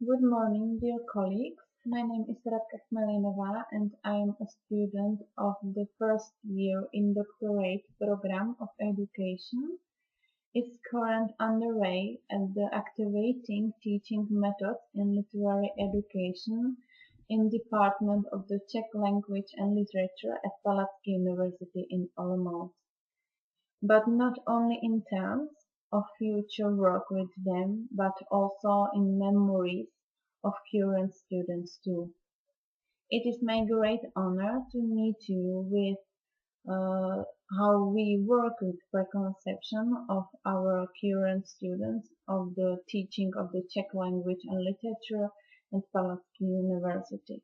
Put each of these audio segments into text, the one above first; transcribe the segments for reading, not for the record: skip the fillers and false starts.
Good morning, dear colleagues. My name is Radka Chmelinova and I am a student of the first year in doctorate program of education. Its current underway at the Activating Teaching Methods in Literary Education in Department of the Czech Language and Literature at Palacký University in Olomouc. But not only in terms of future work with them, but also in memories of current students too. It is my great honor to meet you with how we work with preconception of our current students of the teaching of the Czech language and literature at Palacký University.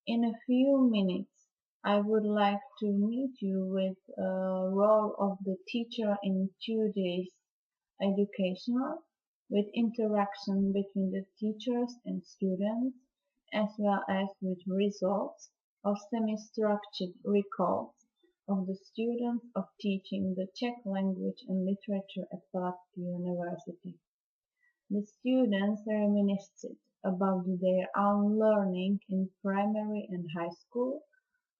In a few minutes, I would like to meet you with the role of the teacher in today's educational, with interaction between the teachers and students, as well as with results of semi-structured records of the students of teaching the Czech language and literature at Palacký University. The students reminisced about their own learning in primary and high school,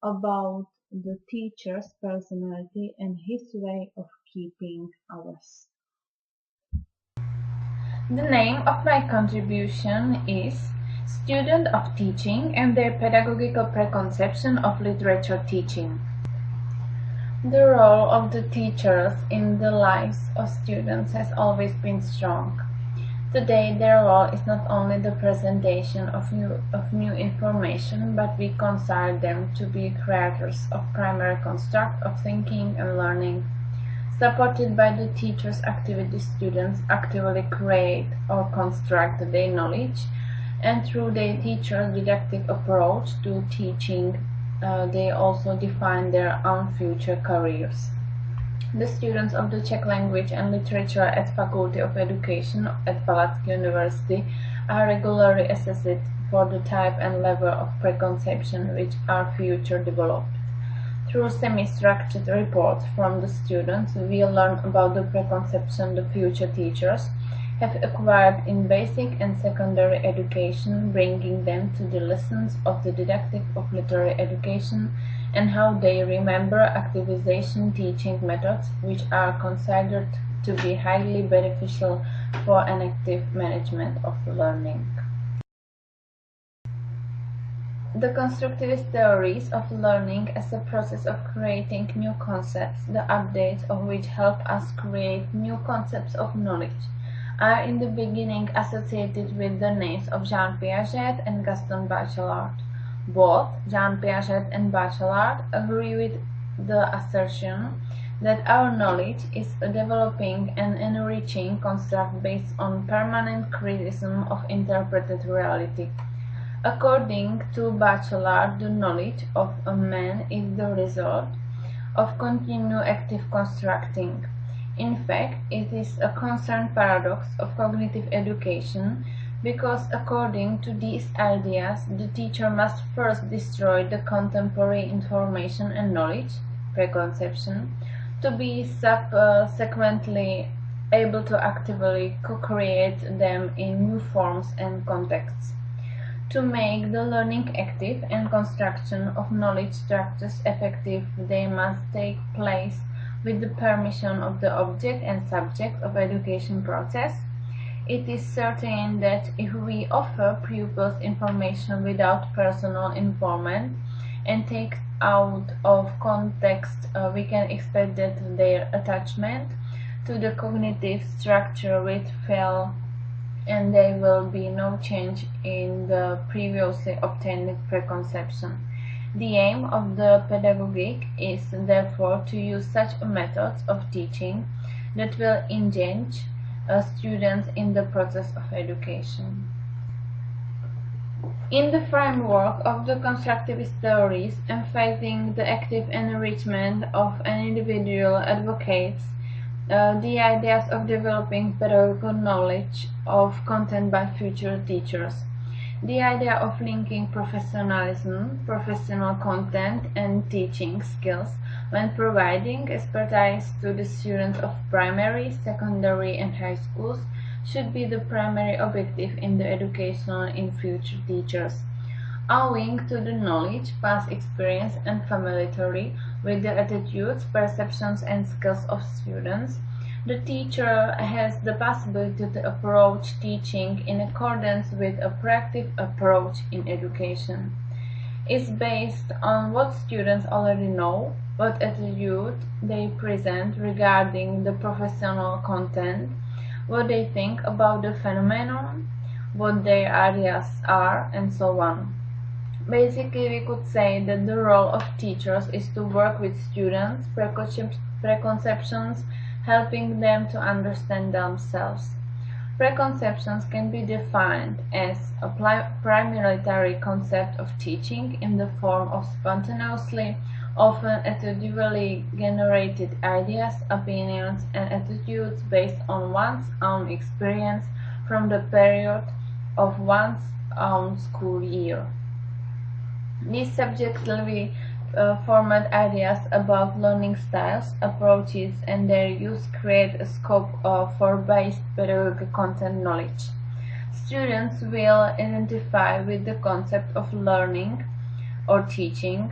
about the teacher's personality and his way of keeping ours. The name of my contribution is Student of Teaching and their Pedagogical Preconception of Literature Teaching. The role of the teachers in the lives of students has always been strong. Today their role is not only the presentation of new information, but we consider them to be creators of primary construct of thinking and learning. Supported by the teacher's activity, students actively create or construct their knowledge, and through their teacher's didactic approach to teaching, they also define their own future careers. The students of the Czech language and literature at Faculty of Education at Palacký University are regularly assessed for the type and level of preconception which are future developed. Through semi-structured reports from the students, we learn about the preconception the future teachers have acquired in basic and secondary education, bringing them to the lessons of the didactic of literary education and how they remember activization teaching methods which are considered to be highly beneficial for an active management of learning. The constructivist theories of learning as a process of creating new concepts, the updates of which help us create new concepts of knowledge, are in the beginning associated with the names of Jean Piaget and Gaston Bachelard. Both Jean Piaget and Bachelard agree with the assertion that our knowledge is a developing and enriching construct based on permanent criticism of interpreted reality. According to Bachelard, the knowledge of a man is the result of continued active constructing. In fact, it is a concerned paradox of cognitive education, because according to these ideas, the teacher must first destroy the contemporary information and knowledge, preconception, to be subsequently able to actively co-create them in new forms and contexts. To make the learning active and construction of knowledge structures effective, they must take place with the permission of the object and subject of education process. It is certain that if we offer pupils information without personal involvement and take out of context, we can expect that their attachment to the cognitive structure will fail, and there will be no change in the previously obtained preconception. The aim of the pedagogic is therefore to use such methods of teaching that will engage students in the process of education. In the framework of the constructivist theories, emphasizing the active enrichment of an individual advocates the ideas of developing pedagogical knowledge of content by future teachers. The idea of linking professionalism, professional content, and teaching skills when providing expertise to the students of primary, secondary, and high schools should be the primary objective in the education in future teachers. Owing to the knowledge, past experience, and familiarity with the attitudes, perceptions, and skills of students, the teacher has the possibility to approach teaching in accordance with a proactive approach in education. It's based on what students already know, what attitude they present regarding the professional content, what they think about the phenomenon, what their ideas are, and so on. Basically, we could say that the role of teachers is to work with students' preconceptions, helping them to understand themselves. Preconceptions can be defined as a primary concept of teaching in the form of spontaneously, often intuitively generated ideas, opinions, and attitudes based on one's own experience from the period of one's own school year. These subjectively formed ideas about learning styles, approaches, and their use create a scope for based pedagogical content knowledge. Students will identify with the concept of learning or teaching.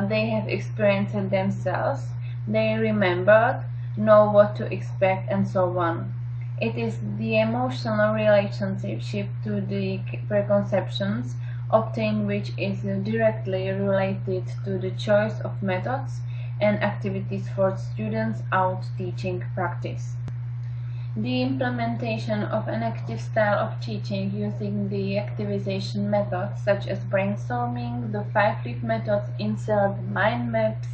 They have experienced it themselves. They remembered, know what to expect, and so on. It is the emotional relationship to the preconceptions obtained which is directly related to the choice of methods and activities for students' out teaching practice. The implementation of an active style of teaching using the activization methods such as brainstorming, the 5-leaf methods, insert, mind maps,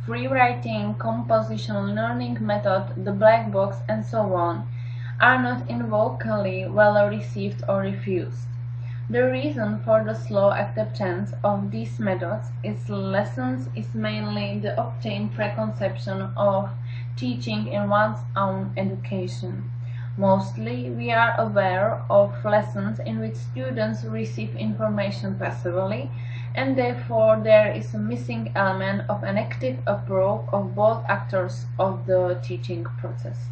free writing, compositional learning method, the black box, and so on, are not invocally well received or refused. The reason for the slow acceptance of these methods is lessons is mainly the obtained preconception of teaching in one's own education. Mostly, we are aware of lessons in which students receive information passively, and therefore there is a missing element of an active approach of both actors of the teaching process.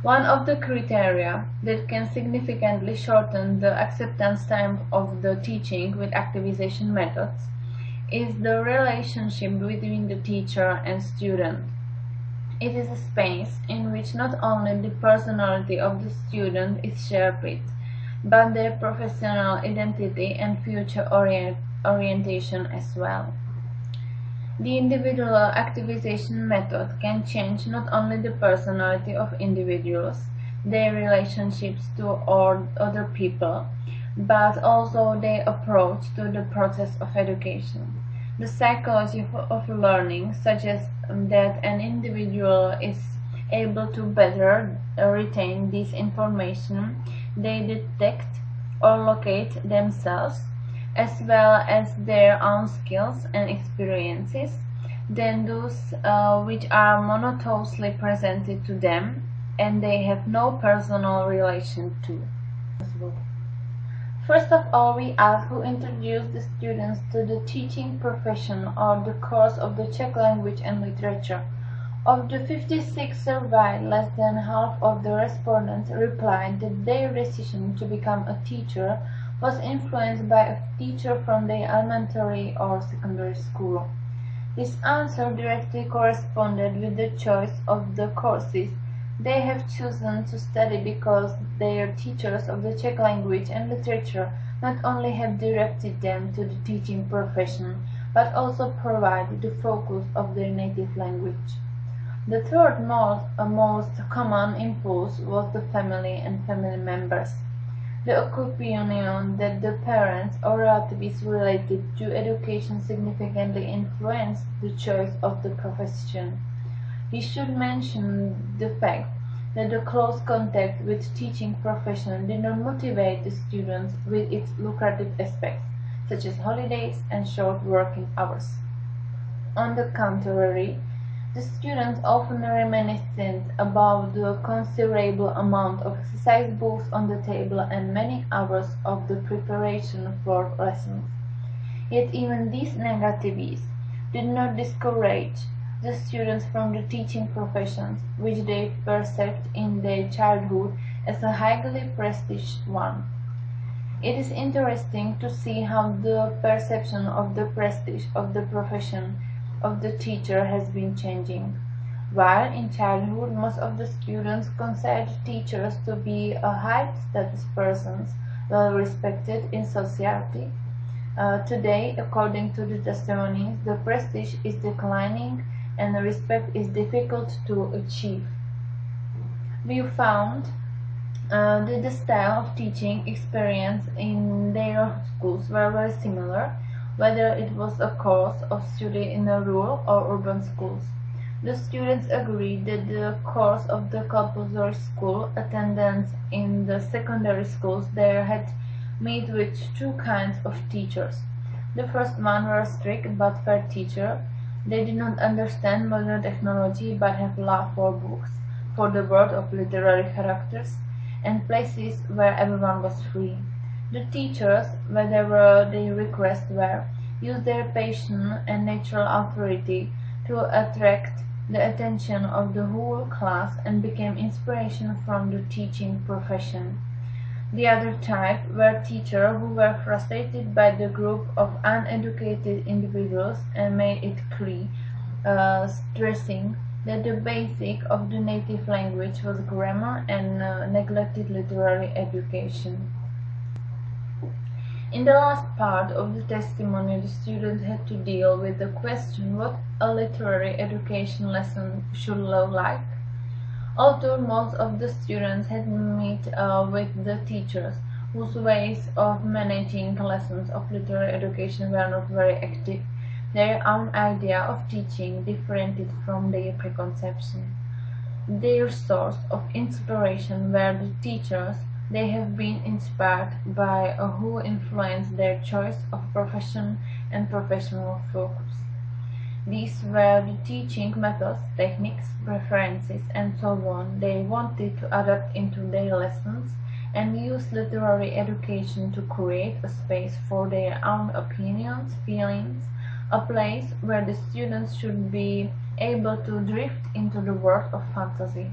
One of the criteria that can significantly shorten the acceptance time of the teaching with activization methods is the relationship between the teacher and student. It is a space in which not only the personality of the student is shared, but their professional identity and future orientation as well. The individual activization method can change not only the personality of individuals, their relationships to other people, but also their approach to the process of education. The psychology of learning suggests that an individual is able to better retain this information they detect or locate themselves, as well as their own skills and experiences, than those which are monotonously presented to them and they have no personal relation to. First of all, we ask who introduced the students to the teaching profession or the course of the Czech language and literature. Of the 56 surveyed, less than half of the respondents replied that their decision to become a teacher was influenced by a teacher from their elementary or secondary school. This answer directly corresponded with the choice of the courses they have chosen to study because their teachers of the Czech language and literature not only have directed them to the teaching profession, but also provided the focus of their native language. The third most common impulse was the family and family members. The opinion that the parents or relatives related to education significantly influenced the choice of the profession. We should mention the fact that the close contact with teaching profession did not motivate the students with its lucrative aspects, such as holidays and short working hours. On the contrary, the students often reminiscent about the considerable amount of exercise books on the table and many hours of the preparation for lessons. Yet even these negatives did not discourage the students from the teaching professions, which they perceived in their childhood as a highly prestigious one. It is interesting to see how the perception of the prestige of the profession of the teacher has been changing. While in childhood most of the students considered teachers to be a high-status persons, well respected in society, today, according to the testimonies, the prestige is declining and respect is difficult to achieve. We found that the style of teaching experience in their schools were very similar, whether it was a course of study in a rural or urban schools. The students agreed that the course of the compulsory school attendance in the secondary schools there had met with two kinds of teachers. The first one were strict but fair teacher. They did not understand modern technology but have love for books, for the world of literary characters, and places where everyone was free. The teachers, whatever their requests were, used their passion and natural authority to attract the attention of the whole class and became inspiration from the teaching profession. The other type were teachers who were frustrated by the group of uneducated individuals and made it clear, stressing that the basic of the native language was grammar and neglected literary education. In the last part of the testimony, the students had to deal with the question what a literary education lesson should look like. Although most of the students had met with the teachers whose ways of managing lessons of literary education were not very active, their own idea of teaching differed from their preconception. Their source of inspiration were the teachers they have been inspired by who influenced their choice of profession and professional focus. These were the teaching methods, techniques, preferences, and so on they wanted to adapt into their lessons and use literary education to create a space for their own opinions, feelings, a place where the students should be able to drift into the world of fantasy.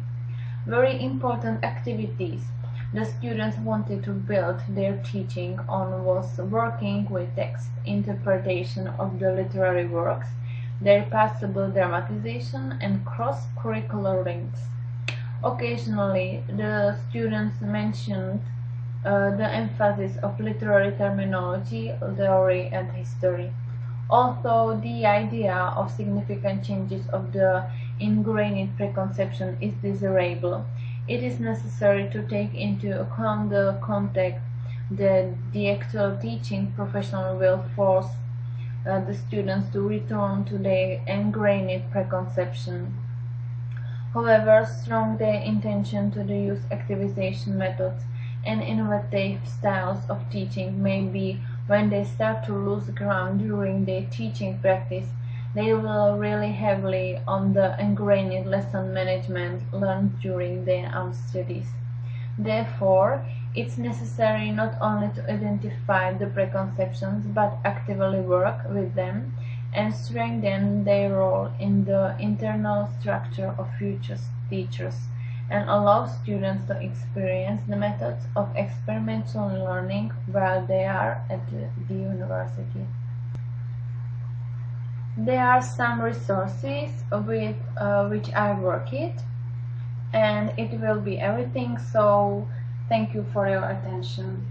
Very important activities the students wanted to build their teaching on was working with text, interpretation of the literary works, their passable dramatization, and cross-curricular links. Occasionally, the students mentioned the emphasis of literary terminology, theory, and history. Although the idea of significant changes of the ingrained preconception is desirable, it is necessary to take into account the context that the actual teaching professional will force the students to return to their ingrained preconception. However strong their intention to use activization methods and innovative styles of teaching may be, when they start to lose ground during their teaching practice, they will rely heavily on the ingrained lesson management learned during their own studies. Therefore, it's necessary not only to identify the preconceptions but actively work with them and strengthen their role in the internal structure of future teachers and allow students to experience the methods of experimental learning while they are at the university. There are some resources with which I work it, and it will be everything, so thank you for your attention.